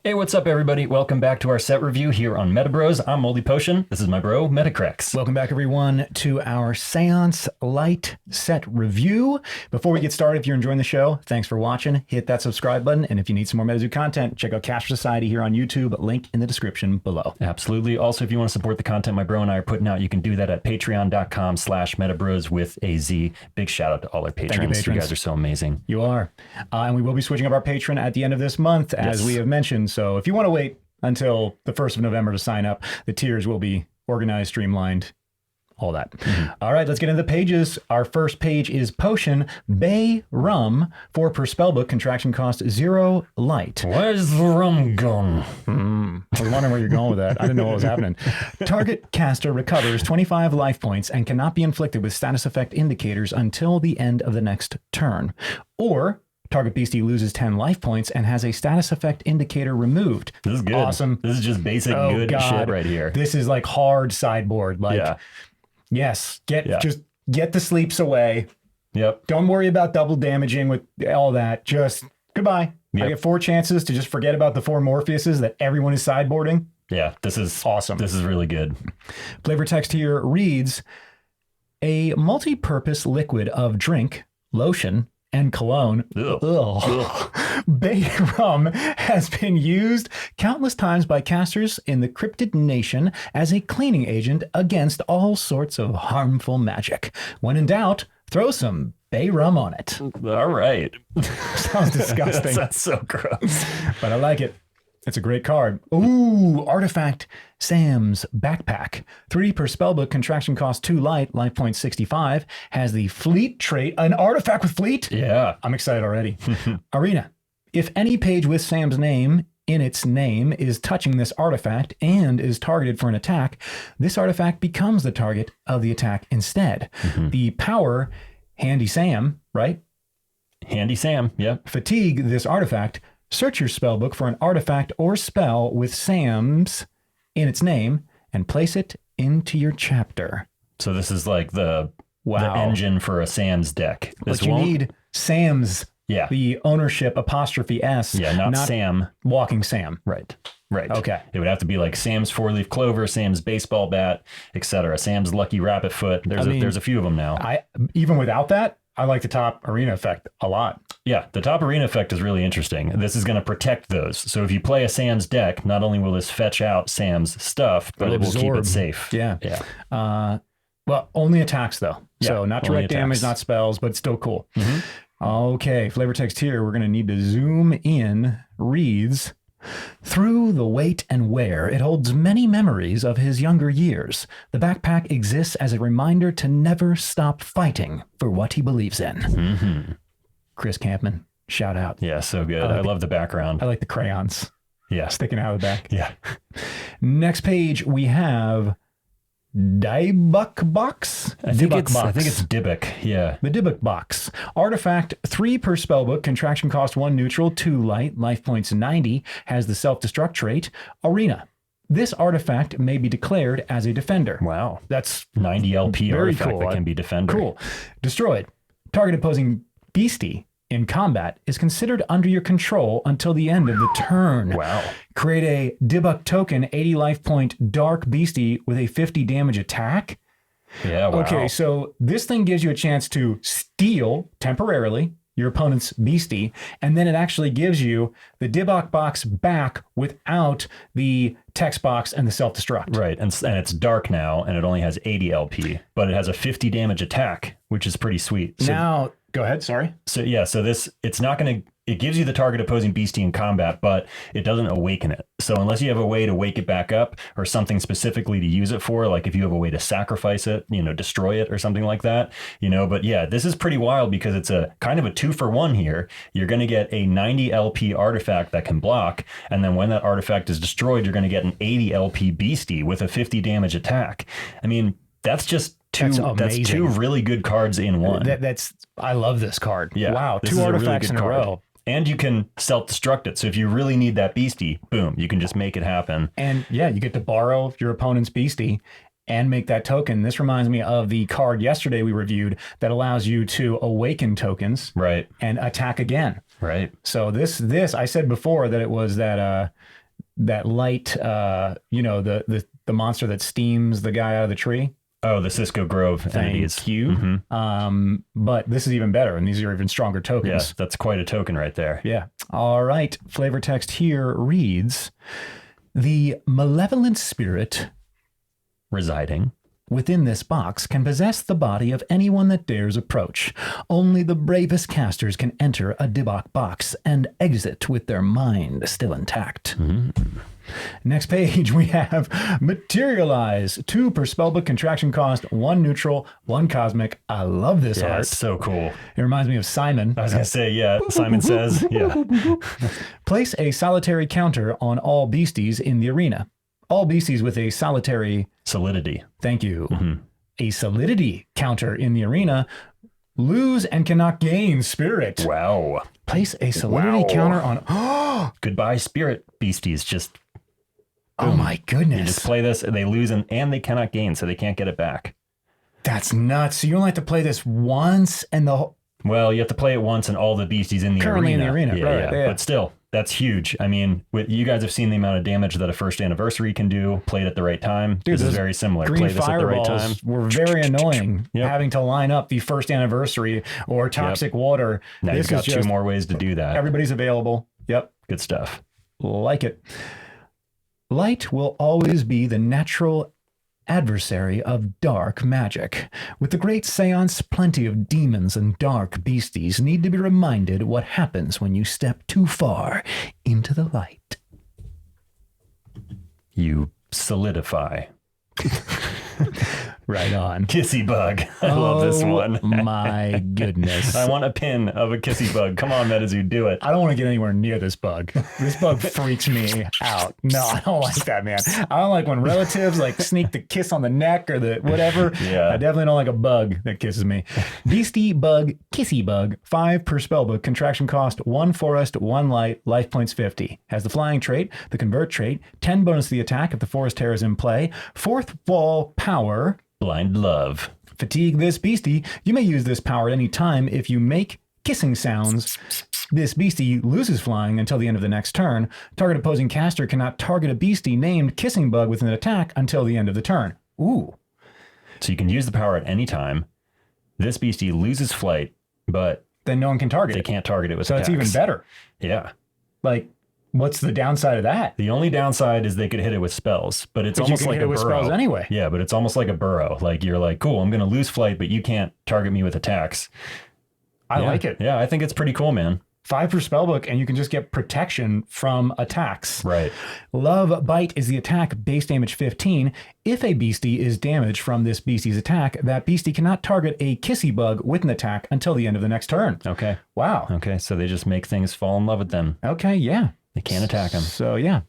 Hey, what's up, everybody? Welcome back to our set review here on Metabroz. I'm Moldy Potion. This is my bro, Metacrex. Welcome back, everyone, to our Seance Light set review. Before we get started, if you're enjoying the show, thanks for watching. Hit that subscribe button. And if you need some more MetaZoo content, check out Cash Society here on YouTube. Link in the description below. Absolutely. Also, if you want to support the content my bro and I are putting out, you can do that at patreon.com/Metabroz with a Z. Big shout out to all our patrons. You guys are so amazing. You are. And we will be switching up our patron at the end of this month, as we have mentioned. So if you want to wait until the 1st of November to sign up, the tiers will be organized, streamlined, all that. All right, let's get into the pages. Our first page is Potion Bay Rum. 4 per spellbook, contraction cost 0 light. Where's the rum gone? I was wondering where you're going with that. I didn't know what was happening. Target caster recovers 25 life points and cannot be inflicted with status effect indicators until the end of the next turn. Or target beastie loses 10 life points and has a status effect indicator removed. This is good. Awesome. This is just basic good shit right here. This is like hard sideboard. Like, yes, just get the sleeps away. Yep. Don't worry about double damaging with all that. Just goodbye. I get 4 chances to just forget about the 4 Morpheuses that everyone is sideboarding. Yeah, this is awesome. This is really good. Flavor text here reads, a multi-purpose liquid of drink, lotion, and cologne. Bay rum has been used countless times by casters in the Cryptid nation as a cleaning agent against all sorts of harmful magic. When in doubt, throw some bay rum on it. All right. Sounds disgusting. That's so gross. But I like it. It's a great card. Ooh, Artifact Sam's Backpack. 3 per spellbook, contraction cost 2 light, life point 65. Has the Fleet trait. An artifact with Fleet? Yeah. I'm excited already. Arena. If any page with Sam's name in its name is touching this artifact and is targeted for an attack, this artifact becomes the target of the attack instead. The power, Handy Sam, right? Handy Sam, yep. Fatigue this artifact. Search your spellbook for an artifact or spell with Sam's in its name and place it into your chapter. So this is like the engine for a Sam's deck. But you need Sam's, the ownership apostrophe S. Yeah, not Sam. Walking Sam. Right. Okay. It would have to be like Sam's 4-leaf clover, Sam's baseball bat, etc. Sam's lucky rabbit foot. There's a few of them now. Even without that, I like the top arena effect a lot. Yeah, the top arena effect is really interesting. This is going to protect those. So if you play a Sam's deck, not only will this fetch out Sam's stuff, but it will keep it safe. Yeah. Well, only attacks though. So not direct damage, not spells, but still cool. Okay, flavor text here. We're going to need to zoom in. Reads, through the weight and wear, it holds many memories of his younger years. The backpack exists as a reminder to never stop fighting for what he believes in. Chris Campman, shout out. Yeah, so good. I love the background. I like the crayons. Yeah. Sticking out of the back. Yeah. Next page, we have Dibbock box. I think it's Dibbock. Yeah. The Dibbock box. Artifact 3 per spellbook. Contraction cost 1 neutral, 2 light. Life points 90. Has the self-destruct trait. Arena. This artifact may be declared as a defender. Wow. That's 90 LP very artifact cool. that can be defender. Cool. Destroyed. Target opposing beastie in combat is considered under your control until the end of the turn. Wow. Create a Dibbock token, 80 life point, dark beastie with a 50 damage attack. Yeah, wow. Okay, so this thing gives you a chance to steal temporarily your opponent's beastie, and then it actually gives you the Dibbock box back without the text box and the self-destruct. Right, and it's dark now, and it only has 80 LP, but it has a 50 damage attack, which is pretty sweet. So, now, go ahead, sorry. So this, it's not going to, it gives you the target opposing beastie in combat, but it doesn't awaken it. So unless you have a way to wake it back up or something specifically to use it for, like if you have a way to sacrifice it, destroy it or something like that, but yeah, this is pretty wild because it's a kind of a 2-for-1 here. You're going to get a 90 LP artifact that can block. And then when that artifact is destroyed, you're going to get an 80 LP beastie with a 50 damage attack. I mean, that's just that's 2 really good cards in one. I love this card. Yeah. Wow. 2 artifacts in a row. And you can self-destruct it. So if you really need that beastie, boom, you can just make it happen. And yeah, you get to borrow your opponent's beastie and make that token. This reminds me of the card yesterday we reviewed that allows you to awaken tokens and attack again. Right. So this I said before that it was that light, the monster that steams the guy out of the tree. Oh, the Cisco Grove entities. Thank you. But this is even better, and these are even stronger tokens. Yes, that's quite a token right there. Yeah. All right. Flavor text here reads, the malevolent spirit residing within this box can possess the body of anyone that dares approach. Only the bravest casters can enter a Dibbock box and exit with their mind still intact. Next page, we have Materialize. 2 per spellbook contraction cost, 1 neutral, 1 cosmic. I love this art. It's so cool. It reminds me of Simon. I was going to say, yeah, Simon Says. Yeah. Place a solitary counter on all beasties in the arena. All beasties with a solitary... solidity. Thank you. A solidity counter in the arena lose and cannot gain spirit. Wow. Place a solidity counter on... Goodbye, spirit beasties. Just... oh my goodness. You just play this and they lose and they cannot gain, so they can't get it back. That's nuts. So you only have to play this once and the whole... Well, you have to play it once and all the beasties in the currently arena. in the arena. Yeah, right, yeah. But still, that's huge. I mean, you guys have seen the amount of damage that a first anniversary can do, played at the right time. Dude, this is very similar. Green Play this at the right time. fireballs were very annoying. Having to line up the first anniversary or toxic water. Now this you've got is 2 more ways to do that. Everybody's available. Yep. Good stuff. Like it. Light will always be the natural adversary of dark magic. With the great seance, plenty of demons and dark beasties need to be reminded what happens when you step too far into the light. You solidify. Right on. Kissy bug. I love this one. My goodness. I want a pin of a kissy bug. Come on, MetaZoo, do it. I don't want to get anywhere near this bug. This bug freaks me out. No, I don't like that, man. I don't like when relatives like sneak the kiss on the neck or the whatever. Yeah. I definitely don't like a bug that kisses me. Beastie bug, kissy bug, 5 per spellbook, contraction cost, 1 forest, 1 light, life points 50. Has the flying trait, the convert trait, 10 bonus to the attack if the forest terror is in play, 4th wall power, blind love. Fatigue this beastie. You may use this power at any time if you make kissing sounds. This beastie loses flying until the end of the next turn. Target opposing caster cannot target a beastie named Kissing Bug with an attack until the end of the turn. Ooh. So you can use the power at any time. This beastie loses flight, but then no one can target it. They can't target it with attacks. It's even better. Yeah. Like, what's the downside of that? The only downside is they could hit it with spells, but it's almost like a burrow. Spells anyway. Yeah, but it's almost like a burrow. Like you're like, cool, I'm going to lose flight, but you can't target me with attacks. I like it. Yeah, I think it's pretty cool, man. 5 per spellbook, and you can just get protection from attacks. Right. Love Bite is the attack, base damage 15. If a beastie is damaged from this beastie's attack, that beastie cannot target a kissy bug with an attack until the end of the next turn. Okay. Wow. Okay, so they just make things fall in love with them. Okay, yeah. They can't attack them. So, yeah.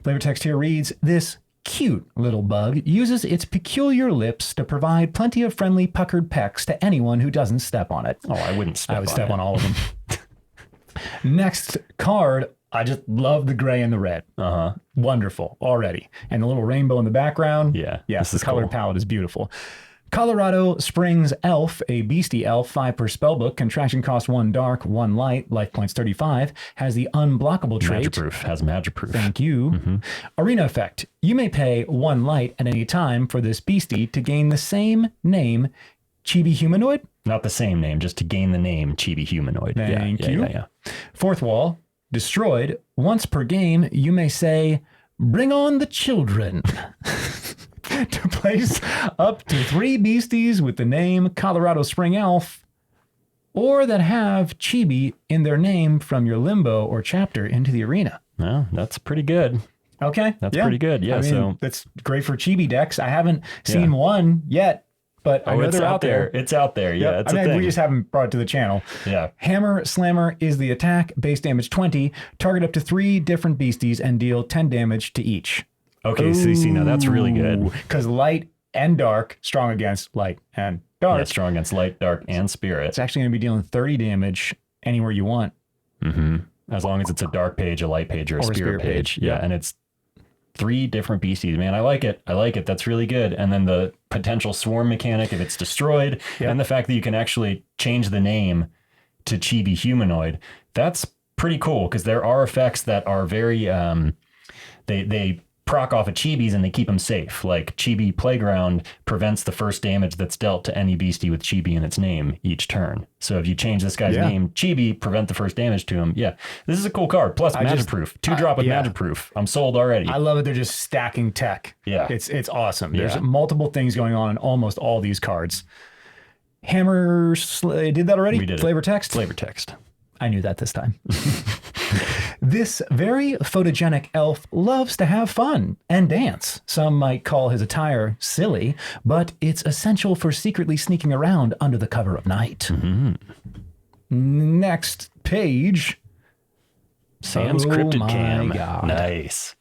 Flavor text here reads, this cute little bug uses its peculiar lips to provide plenty of friendly puckered pecks to anyone who doesn't step on it. Oh, I wouldn't step on it. I would step on all of them. Next card, I just love the gray and the red. Wonderful already. And the little rainbow in the background. Yeah. Yes, the color palette is beautiful. Colorado Springs Elf, a beastie elf, 5 per spellbook, contraction cost 1 dark, 1 light, life points 35, has the unblockable trait. Magic proof, has magic proof. Thank you. Arena effect. You may pay 1 light at any time for this beastie to gain the same name, Chibi Humanoid. Not the same name, just to gain the name Chibi Humanoid. Thank you. Yeah. 4th wall, destroyed. Once per game, you may say, bring on the children. To place up to 3 beasties with the name Colorado Spring Elf, or that have Chibi in their name from your limbo or chapter into the arena. Well, that's pretty good. Okay. That's pretty good. Yeah. I mean, so that's great for Chibi decks. I haven't seen one yet, but I know they're out there. It's out there. Yeah. It's a thing. We just haven't brought it to the channel. Yeah. Hammer Slammer is the attack, base damage 20, target up to 3 different beasties and deal 10 damage to each. Okay, so you see, now that's really good. Because light and dark, strong against light and dark. Yeah, strong against light, dark, and spirit. It's actually going to be dealing 30 damage anywhere you want. As long as it's a dark page, a light page, or a spirit page. Yeah, and it's 3 different beasties. Man, I like it. That's really good. And then the potential swarm mechanic if it's destroyed, and the fact that you can actually change the name to chibi humanoid. That's pretty cool because there are effects that are very they proc off of chibis and they keep them safe. Like Chibi Playground prevents the first damage that's dealt to any beastie with chibi in its name each turn. So if you change this guy's name, Chibi, prevent the first damage to him. Yeah, this is a cool card. Plus magic proof, 2-drop with magic proof. I'm sold already. I love it. They're just stacking tech. Yeah, it's awesome. There's multiple things going on in almost all these cards. Hammer did that already? We did. Flavor text? Flavor text. I knew that this time. This very photogenic elf loves to have fun and dance. Some might call his attire silly, but it's essential for secretly sneaking around under the cover of night. Mm-hmm. Next page. Sam's Cryptid Cam. God. Nice.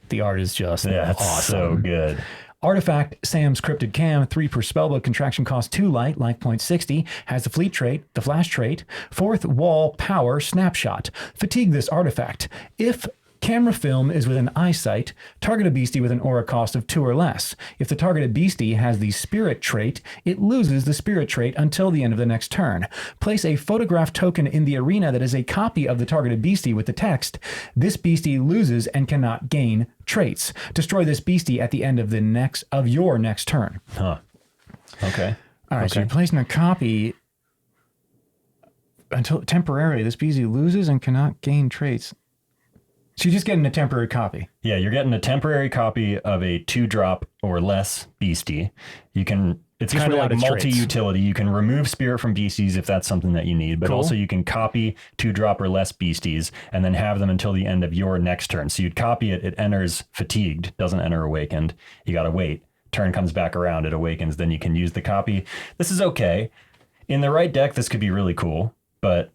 The art is just awesome. So good. Artifact, Sam's Cryptid Cam, 3 per spellbook, contraction cost 2 light, life point 60, has the fleet trait, the flash trait, 4th wall power snapshot. Fatigue this artifact. If camera film is within eyesight, target a beastie with an aura cost of 2 or less. If the targeted beastie has the spirit trait, it loses the spirit trait until the end of the next turn. Place a photograph token in the arena that is a copy of the targeted beastie with the text, "This beastie loses and cannot gain traits." Destroy this beastie at the end of your next turn. Huh. Okay. All right, so you're placing a copy until temporarily. This beastie loses and cannot gain traits. So you're just getting a temporary copy. Yeah, you're getting a temporary copy of a 2-drop or less beastie. You can, it's kind of like multi-utility. You can remove spirit from beasties if that's something that you need, but also you can copy 2-drop or less beasties and then have them until the end of your next turn. So you'd copy it, it enters fatigued, doesn't enter awakened. You got to wait. Turn comes back around, it awakens, then you can use the copy. This is okay. In the right deck, this could be really cool, but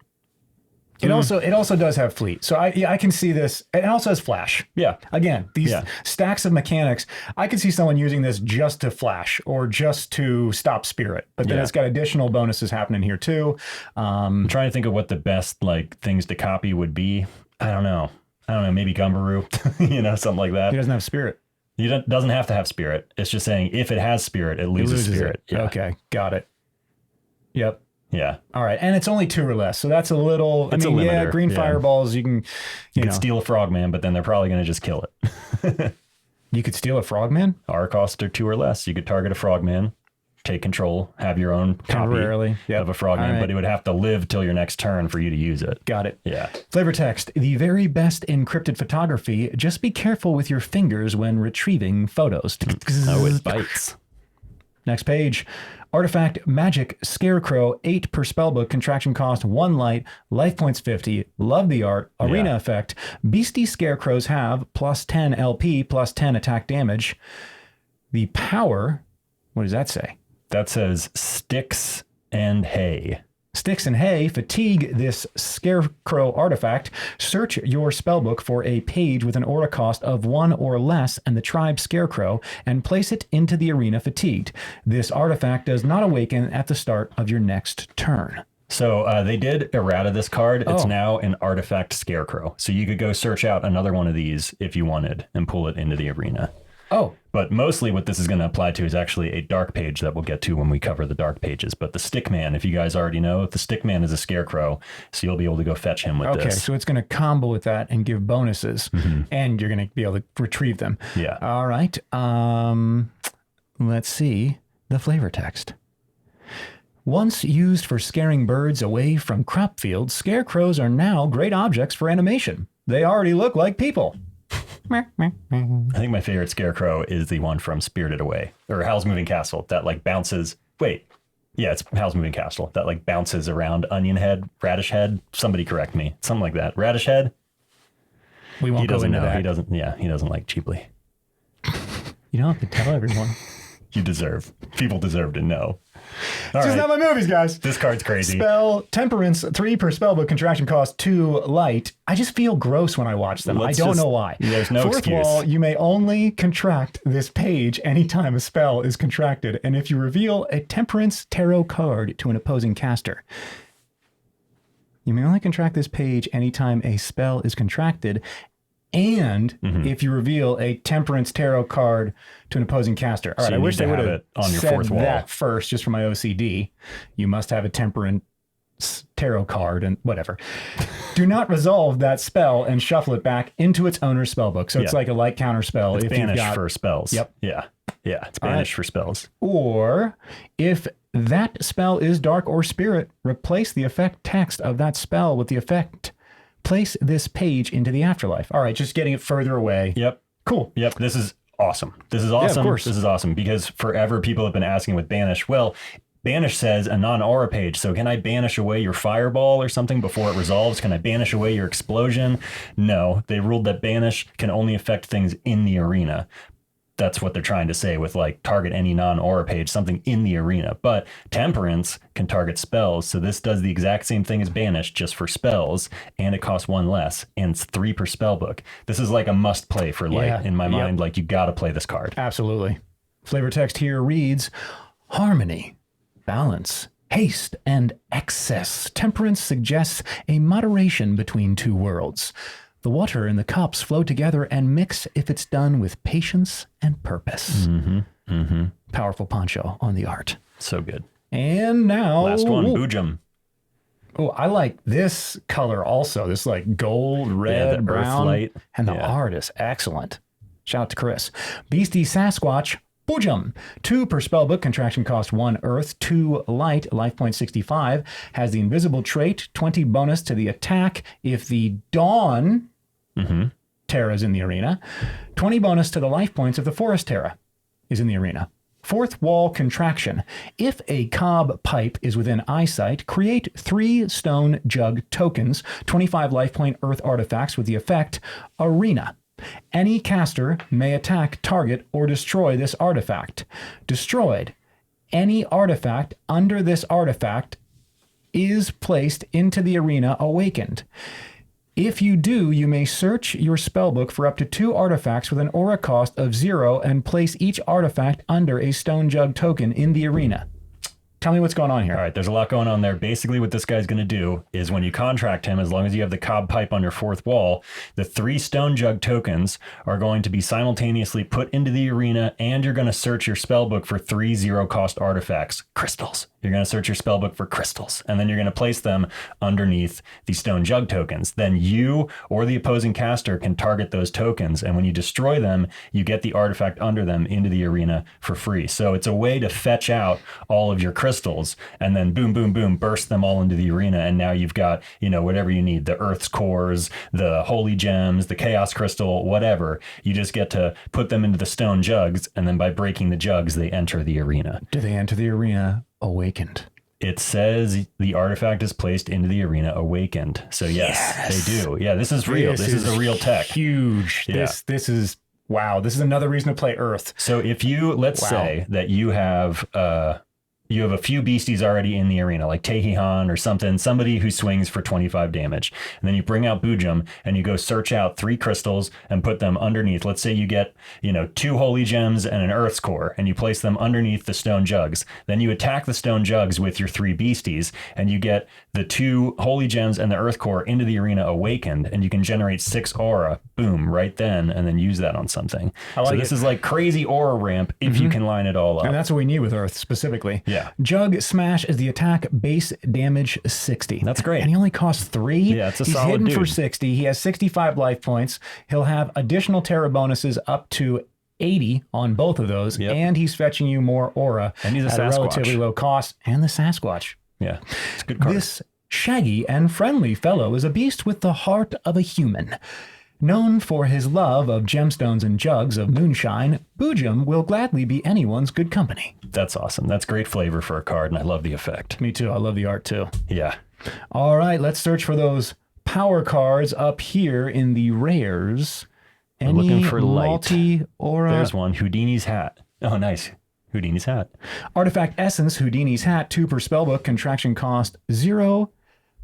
it also does have fleet. So I can see this. It also has flash. Yeah. Again, these stacks of mechanics, I could see someone using this just to flash or just to stop spirit. But then it's got additional bonuses happening here too. I'm trying to think of what the best like things to copy would be. I don't know. Maybe Gumbaroo, something like that. He doesn't have spirit. He doesn't have to have spirit. It's just saying if it has spirit, it loses spirit. Yeah. Okay. Got it. Yep. Yeah. All right. And it's only 2 or less. So that's a little, green fireballs, you can steal a frogman, but then they're probably going to just kill it. You could steal a frogman? Our costs are 2 or less. You could target a frogman, take control, have your own copy of a frogman, but it would have to live till your next turn for you to use it. Got it. Yeah. Flavor text. The very best encrypted photography. Just be careful with your fingers when retrieving photos. Oh, it bites. Next page. Artifact Magic Scarecrow, 8 per spellbook, contraction cost 1 light, life points 50. Love the art. Arena effect. Beastie Scarecrows have plus 10 LP, plus 10 attack damage. The power, what does that say? That says sticks and hay. Sticks and hay, fatigue this Scarecrow artifact. Search your spellbook for a page with an aura cost of 1 or less and the tribe Scarecrow and place it into the arena fatigued. This artifact does not awaken at the start of your next turn. So they did errata this card. It's now an artifact Scarecrow. So you could go search out another one of these if you wanted and pull it into the arena. Oh. But mostly what this is going to apply to is actually a dark page that we'll get to when we cover the dark pages. But the Stickman, if you guys already know, the Stickman is a Scarecrow, so you'll be able to go fetch him with this. Okay, so it's going to combo with that and give bonuses, and you're going to be able to retrieve them. Yeah. All right. Let's see the flavor text. Once used for scaring birds away from crop fields, scarecrows are now great objects for animation. They already look like people. I think my favorite Scarecrow is the one from Spirited Away, or Howl's Moving Castle, that like bounces. Wait, yeah, it's Howl's Moving Castle that like bounces around Onion Head, Radish Head. Somebody correct me, something like that. Radish Head. We won't go into that. He doesn't. Yeah, he doesn't like cheaply. You don't have to tell everyone. You deserve. People deserve to know. This is not my movies, guys. This card's crazy. Spell Temperance, 3 per spellbook, contraction cost 2 light. I just feel gross when I watch them. I don't know why. There's no excuse. 4th wall, you may only contract this page anytime a spell is contracted, and if you reveal a Temperance tarot card to an opposing caster. You may only contract this page anytime a spell is contracted, and if you reveal a Temperance tarot card to an opposing caster. All right, I wish they would have on your said 4th wall. that first, just for my OCD. You must have a Temperance tarot card and whatever. Do not resolve that spell and shuffle it back into its owner's spellbook. So it's like a light counter spell. It's banished for spells. Yep. Yeah. Yeah. It's banished for spells. Or if that spell is dark or spirit, replace the effect text of that spell with the effect. Place this page into the afterlife. All right. Just getting it further away. Yep. Cool. Yep. This is awesome. This is awesome. Yeah, of course. This is awesome because forever people have been asking with banish. Well, banish says a non-aura page. So can I banish away your fireball or something before it resolves? Can I banish away your explosion? No, they ruled that banish can only affect things in the arena. That's what they're trying to say with like target any non-aura page, something in the arena. But Temperance can target spells. So this does the exact same thing as banish, just for spells, and it costs 1 less, and it's 3 per spell book. This is like a must play for light in my mind. Like you got to play this card. Absolutely. Flavor text here reads, harmony, balance, haste, and excess. Temperance suggests a moderation between two worlds. The water and the cups flow together and mix if it's done with patience and purpose. Powerful poncho on the art. So good. And now... last one, bujung. Oh, I like this color also. This like gold, red, the brown. earth light. And the art is excellent. Shout out to Chris. Beastie Sasquatch. Bujung. 2 per spellbook. Contraction cost 1 earth, 2 light, life point 65. Has the invisible trait, 20 bonus to the attack if the Dawn Terra is in the arena. 20 bonus to the life points if the Forest Terra is in the arena. 4th wall contraction. If a cob pipe is within eyesight, create 3 stone jug tokens, 25 life point earth artifacts with the effect Arena. Any caster may attack, target, or destroy this artifact. Destroyed. Any artifact under this artifact is placed into the arena awakened. If you do, you may search your spellbook for up to 2 artifacts with an aura cost of 0 and place each artifact under a stone jug token in the arena. Tell me what's going on here. All right, there's a lot going on there. Basically, what this guy's going to do is when you contract him, as long as you have the cob pipe on your 4th wall, the 3 stone jug tokens are going to be simultaneously put into the arena, and you're going to search your spellbook for 3 0-cost artifacts, crystals. You're going to search your spellbook for crystals, and then you're going to place them underneath the stone jug tokens. Then you or the opposing caster can target those tokens, and when you destroy them, you get the artifact under them into the arena for free. So it's a way to fetch out all of your crystals, and then boom, boom, boom, burst them all into the arena, and now you've got, you know, whatever you need, the Earth's cores, the holy gems, the chaos crystal, whatever. You just get to put them into the stone jugs, and then by breaking the jugs, they enter the arena. Do they enter the arena awakened? It says the artifact is placed into the arena awakened. So yes, they do. Yeah, this is real. This is a real tech. Huge. Yeah. This is, wow. This is another reason to play Earth. So if you, let's say that you have a few beasties already in the arena, like Tehihan or somebody who swings for 25 damage. And then you bring out Bujung and you go search out 3 crystals and put them underneath. Let's say you get, 2 holy gems and an earth's core, and you place them underneath the stone jugs. Then you attack the stone jugs with your 3 beasties, and you get the 2 holy gems and the earth core into the arena awakened, and you can generate 6 aura, boom, right then, and then use that on something. So this is like crazy aura ramp if you can line it all up. And that's what we need with Earth specifically. Yeah. Jug Smash is the attack base damage 60. That's great. And he only costs 3. Yeah, it's a He's solid hidden dude. for 60. He has 65 life points. He'll have additional Terra bonuses up to 80 on both of those. Yep. And he's fetching you more aura and he's a at Sasquatch. a relatively low cost. And the Sasquatch. Yeah, it's a good card. This shaggy and friendly fellow is a beast with the heart of a human. Known for his love of gemstones and jugs of moonshine, Bujung will gladly be anyone's good company. That's awesome. That's great flavor for a card, and I love the effect. Me too. I love the art too. Yeah. All right, let's search for those power cards up here in the rares. We're looking for light. Multi-aura. There's one. Houdini's hat. Oh, nice. Houdini's hat. Artifact Essence, Houdini's hat, 2 per spellbook, contraction cost 0.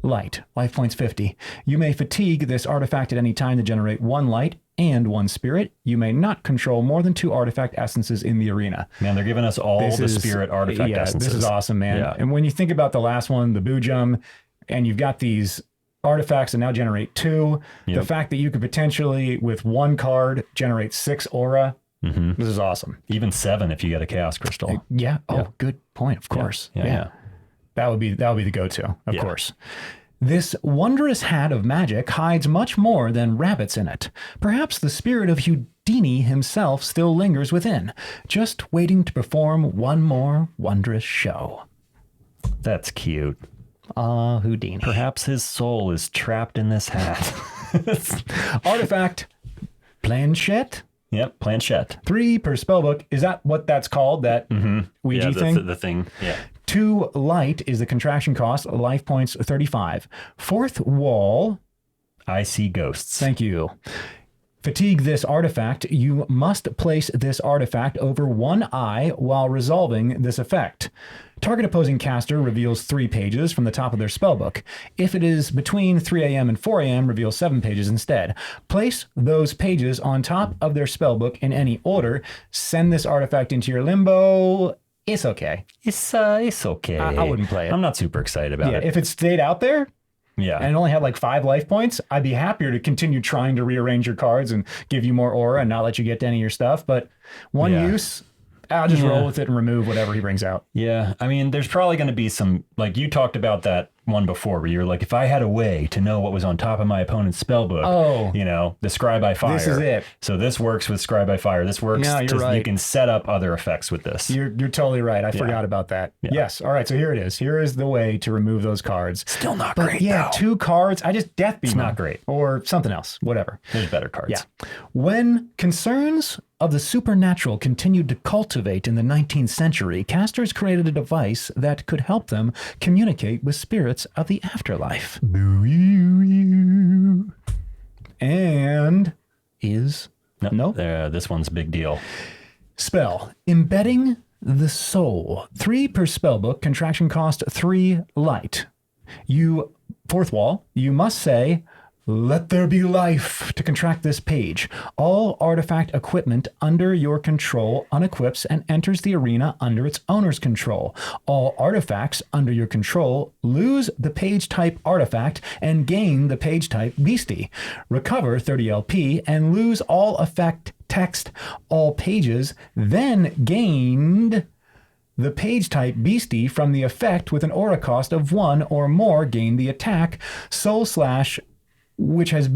Light, life points 50. You may fatigue this artifact at any time to generate 1 light and 1 spirit. You may not control more than 2 artifact essences in the arena. Man, they're giving us all the spirit artifact essences. This is awesome, man. Yeah. And when you think about the last one, the Bujung, and you've got these artifacts that now generate 2, the fact that you could potentially, with 1 card, generate 6 aura, this is awesome. Even 7 if you get a chaos crystal. Yeah. Oh, good point. Of course. Yeah. That would be the go-to, of course. This wondrous hat of magic hides much more than rabbits in it. Perhaps the spirit of Houdini himself still lingers within, just waiting to perform one more wondrous show. That's cute. Houdini. Perhaps his soul is trapped in this hat. Artifact Planchette. Yep, Planchette. 3 per spellbook. Is that what that's called? That Ouija thing? The thing. Yeah. 2 light is the contraction cost. Life points 35. 4th wall. I see ghosts. Thank you. Fatigue this artifact. You must place this artifact over one eye while resolving this effect. Target opposing caster reveals 3 pages from the top of their spellbook. If it is between 3 a.m. and 4 a.m., reveal 7 pages instead. Place those pages on top of their spellbook in any order. Send this artifact into your limbo. It's okay. It's okay. I wouldn't play it. I'm not super excited about it. If it stayed out there, and it only had like 5 life points, I'd be happier to continue trying to rearrange your cards and give you more aura and not let you get to any of your stuff. But one use, I'll just roll with it and remove whatever he brings out. Yeah. I mean, there's probably going to be some, like you talked about that one before where you're like, if I had a way to know what was on top of my opponent's spellbook, the Scry by Fire. This is it. So this works with Scry by Fire. This works. No, you're right. You can set up other effects with this. You're totally right. I forgot about that. Yeah. Yes. All right. So here it is. Here is the way to remove those cards. Still not great. Yeah. Though. 2 cards. I just death beam. It's not great. Or something else. Whatever. There's better cards. Yeah. When concerns of the supernatural continued to cultivate in the 19th century, casters created a device that could help them communicate with spirits of the afterlife. And is... No. This one's a big deal. Spell. Embedding the soul. 3 per spellbook. Contraction cost 3 light. 4th wall. You must say... Let there be life to contract this page. All artifact equipment under your control unequips and enters the arena under its owner's control. All artifacts under your control lose the page type artifact and gain the page type beastie. Recover 30 LP and lose all effect text, all pages, then gained the page type beastie from the effect with an aura cost of 1 or more. Gain the attack soul slash which has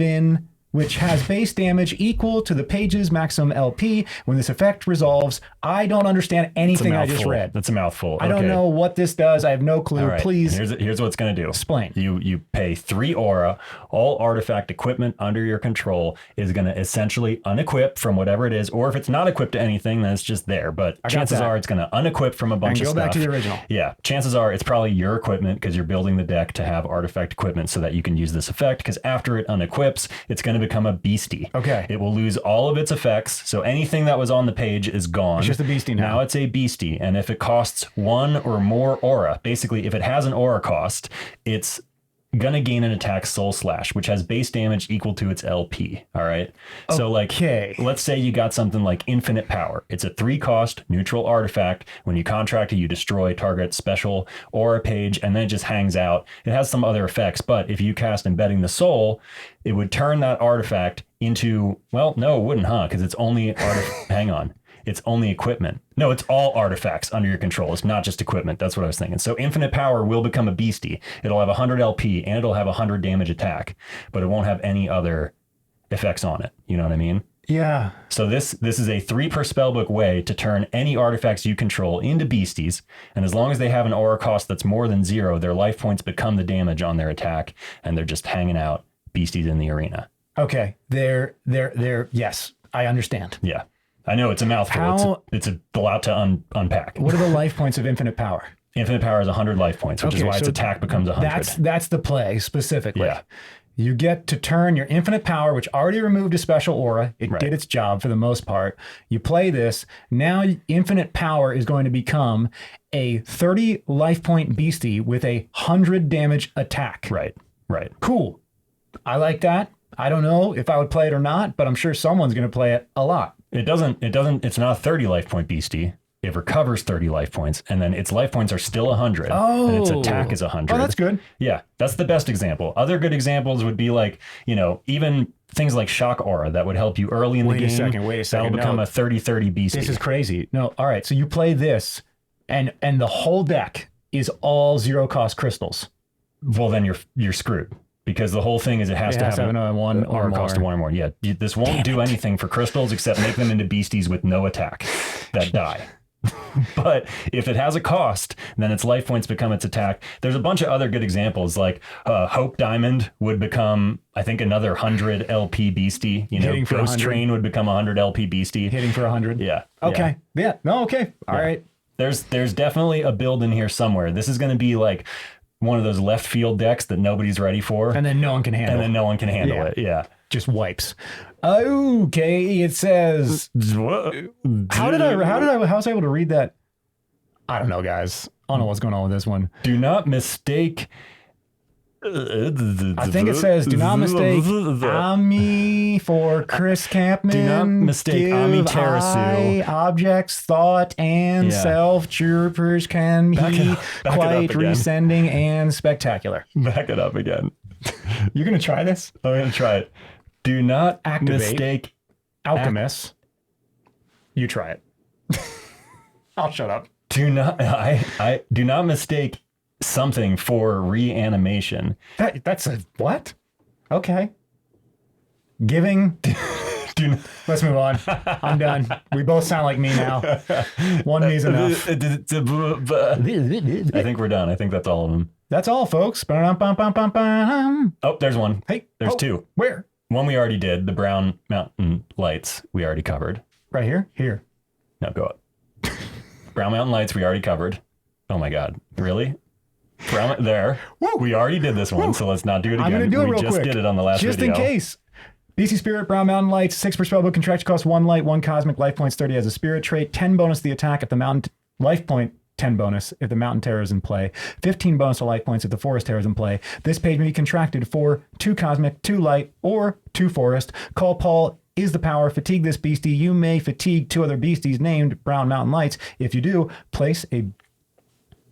base damage equal to the page's maximum LP. When this effect resolves, I don't understand anything I just read. That's a mouthful. I don't know what this does. I have no clue. Right. Please. Here's what it's going to do. Explain. You pay 3 aura. All artifact equipment under your control is going to essentially unequip from whatever it is, or if it's not equipped to anything, then it's just there. But chances are it's going to unequip from a bunch of stuff. Go back to the original. Yeah. Chances are it's probably your equipment because you're building the deck to have artifact equipment so that you can use this effect, because after it unequips, it's going to become a beastie. Okay. It will lose all of its effects. So anything that was on the page is gone. It's just a beastie now. Now it's a beastie. And if it costs 1 or more aura, basically if it has an aura cost, it's going to gain an attack soul slash, which has base damage equal to its LP. All right. So let's say you got something like infinite power. It's a 3 cost neutral artifact. When you contract it, you destroy target special aura page, and then it just hangs out. It has some other effects, but if you cast Embedding the Soul, it would turn that artifact into, well, no, it wouldn't, Because it's only hang on. It's only equipment. No, it's all artifacts under your control. It's not just equipment. That's what I was thinking. So infinite power will become a beastie. It'll have 100 LP and it'll have 100 damage attack, but it won't have any other effects on it. You know what I mean? Yeah. So this is a 3 per spellbook way to turn any artifacts you control into beasties. And as long as they have an aura cost that's more than 0, their life points become the damage on their attack, and they're just hanging out beasties in the arena. Okay. They're yes, I understand. Yeah. I know it's a mouthful. It's a lot to unpack. What are the life points of infinite power? Infinite power is 100 life points, which is why its attack becomes 100. That's the play specifically. Yeah. You get to turn your infinite power, which already removed a special aura. It did its job for the most part. You play this. Now infinite power is going to become a 30 life point beastie with a 100 damage attack. Right. Cool. I like that. I don't know if I would play it or not, but I'm sure someone's going to play it a lot. It's not a 30 life point beastie. It recovers 30 life points, and then its life points are still 100. And its attack is 100. Oh, that's good. Yeah, that's the best example. Other good examples would be like, even things like Shock Aura that would help you early in the game. Wait a second. That'll become a 30-30 beastie. This is crazy. No, all right. So you play this, and the whole deck is all zero cost crystals. Well, then you're screwed. Because the whole thing is it has to have one or cost of one or more. Yeah, this won't do anything for crystals except make them into beasties with no attack that die. But if it has a cost, then its life points become its attack. There's a bunch of other good examples, like Hope Diamond would become, I think, another 100 LP beastie. You know, Ghost Train would become 100 LP beastie. Hitting for 100. Yeah. Okay. Yeah. No. Okay. All right. There's definitely a build in here somewhere. This is going to be like one of those left field decks that nobody's ready for. And then no one can handle it. Yeah. Just wipes. Okay. It says, how was I able to read that? I don't know, guys. I don't know what's going on with this one. Do not mistake. I think it says, do not mistake Ami for Chris Campman. Do not mistake Ami Terasu. Objects, thought, and self. Chirpers can be quite rescending and spectacular. Back it up again. You're going to try this? I'm going to try it. Do not activate mistake Alchemist. You try it. I'll shut up. Do not. I do not mistake something for reanimation. That's a what? Okay. Giving. Let's move on. I'm done. We both sound like me now. One me's enough. I think we're done. I think that's all of them. That's all, folks. Oh, there's one. Hey, there's two. Where? One we already did. The Brown Mountain Lights we already covered. Right here? Here. No, go up. Brown Mountain Lights we already covered. Oh my God. Really? There. Woo. We already did this one, so let's not do it again. I'm going to do it real quick. We just did it on the last video. Just in case. BC Spirit, Brown Mountain Lights, 6 per spellbook, contraction cost 1 light, 1 cosmic, life points 30 as a spirit trait, 10 bonus to the attack if the mountain, life point 10 bonus if the mountain terror is in play, 15 bonus to life points if the forest terror is in play. This page may be contracted for 2 cosmic, 2 light, or 2 forest. Call Paul is the power. Fatigue this beastie. You may fatigue 2 other beasties named Brown Mountain Lights. If you do, place a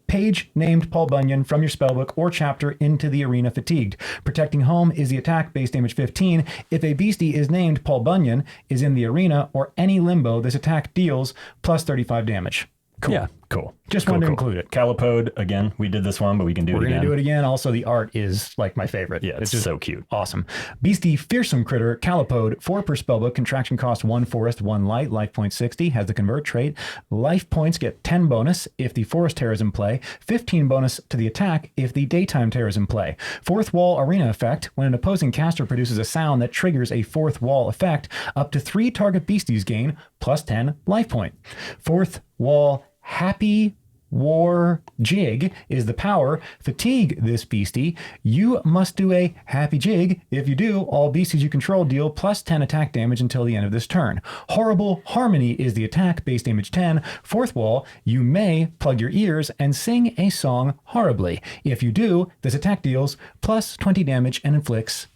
page named Paul Bunyan from your spellbook or chapter into the arena fatigued. Protecting home is the attack, base damage 15. If a beastie is named Paul Bunyan, is in the arena or any limbo, this attack deals plus 35 damage. Cool. Yeah, cool. Just wanted to include it. Calipode, again, we did this one, but we can do it again. We're going to do it again. Also, the art is like my favorite. Yeah, it's just so cute. Awesome. Beastie, fearsome critter, Calipode, 4 per spellbook, contraction cost 1 forest, 1 light, life point 60, has the convert trait. Life points get 10 bonus if the forest terror is in play, 15 bonus to the attack if the daytime terror is in play. Fourth wall arena effect, when an opposing caster produces a sound that triggers a fourth wall effect, up to 3 target beasties gain plus 10 life point. Fourth wall Happy War Jig is the power. Fatigue this beastie. You must do a happy jig. If you do, all beasties you control deal plus 10 attack damage until the end of this turn. Horrible Harmony is the attack, base damage 10. Fourth wall, you may plug your ears and sing a song horribly. If you do, this attack deals plus 20 damage and inflicts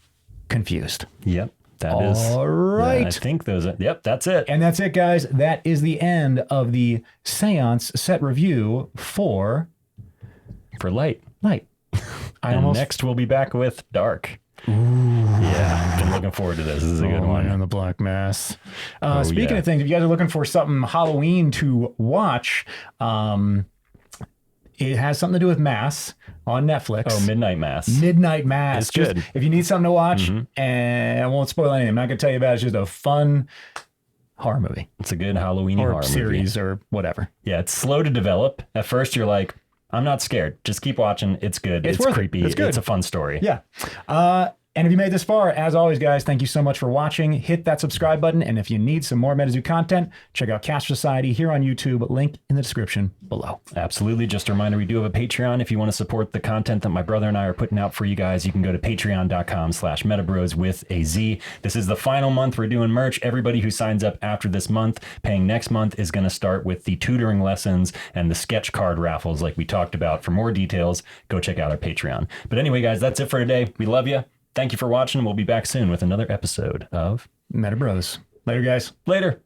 confused. Yep. That is all right. I think those are, yep, that's it. And that's it, guys. That is the end of the Seance set review for Light. Next we'll be back with Dark. Ooh. Yeah, been looking forward to this. This is a good one. And the Black Mass. Speaking of things, if you guys are looking for something Halloween to watch, it has something to do with Mass on Netflix. Oh, Midnight Mass. Midnight Mass. It's good. If you need something to watch, and I won't spoil anything. I'm not going to tell you about it. It's just a fun horror movie. It's a good Halloween horror series movie. Or whatever. Yeah, it's slow to develop. At first, you're like, I'm not scared. Just keep watching. It's good. It's creepy. It's good. It's a fun story. Yeah. And if you made this far, as always, guys, thank you so much for watching. Hit that subscribe button. And if you need some more MetaZoo content, check out Caster Society here on YouTube. Link in the description below. Absolutely. Just a reminder, we do have a Patreon. If you want to support the content that my brother and I are putting out for you guys, you can go to patreon.com/Metabroz with a Z. This is the final month we're doing merch. Everybody who signs up after this month, paying next month, is going to start with the tutoring lessons and the sketch card raffles like we talked about. For more details, go check out our Patreon. But anyway, guys, that's it for today. We love you. Thank you for watching. We'll be back soon with another episode of Metabroz. Later, guys. Later.